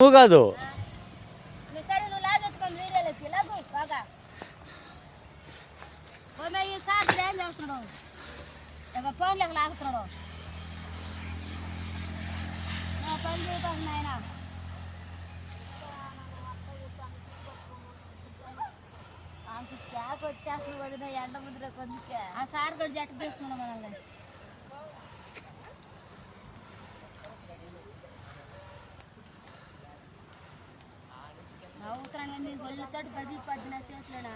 నువ్వు కాదు ఫోన్లోకి లాగుతున్నాడు పని చేయటం నాయన చాకు వచ్చేస్తుంది వదిన ఎండ ముద్ర కొందుకే ఆ సార్ కూడా జట్టు తీస్తున్నాడు మనల్ని నవ్వుతున్నాను నీ గొళ్ళతో బదిలీ పడిన చేతులేనా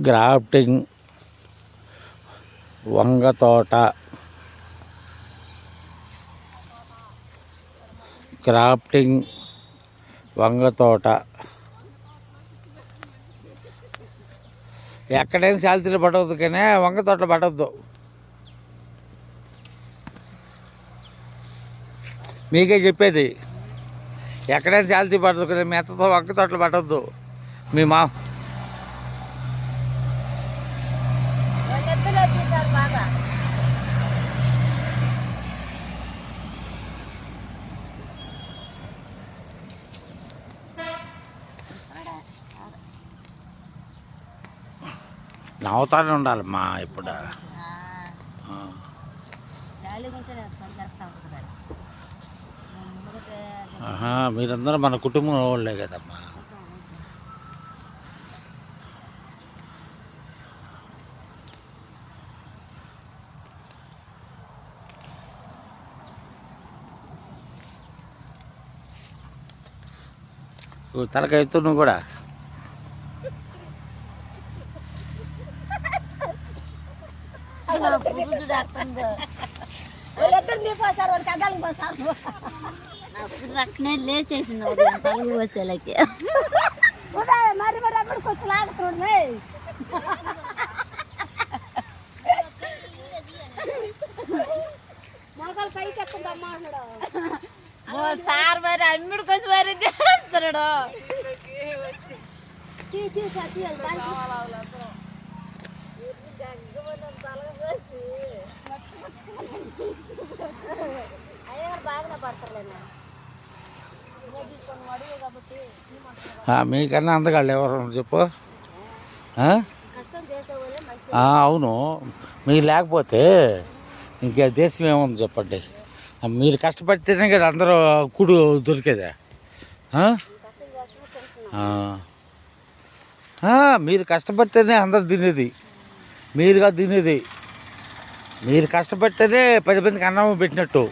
గ్రాఫ్టింగ్ వంగ తోట గ్రాఫ్టింగ్ వంగ తోట ఎక్కడైనా శాలరీలు పడవద్దు కానీ వంగ తోటలు పడవద్దు. మీకే చెప్పేది ఎక్కడైనా శాలరీ పడదు కదా మెత్తతో వంగ తోటలు పడవద్దు. మీ మా నవ్వుతానే ఉండాలమ్మా ఇప్పుడు. మీరందరూ మన కుటుంబం వాళ్ళే కదమ్మా. తలకాయ ఎత్తు నువ్వు కూడా. లేచేసింది తలుగు వచ్చేలకి మరి మరి అక్కడికి వచ్చి లాగుతుంది మొగలు పై చెప్తుందమ్మా అన్నాడు సార్ మరి అన్నిడికి వచ్చి మరి చేస్తున్నాడు. మీకన్నా అందగాళ్ళు ఎవరు చెప్పు. అవును, మీరు లేకపోతే ఇంకా దేశం ఏముంది చెప్పండి. మీరు కష్టపడితేనే కదా అందరూ కూడు దొరికేదా. మీరు కష్టపడితేనే అందరు తినేది, మీరుగా తినేది. మీరు కష్టపడితేనే 10 మందికి అన్నం పెట్టినట్టు.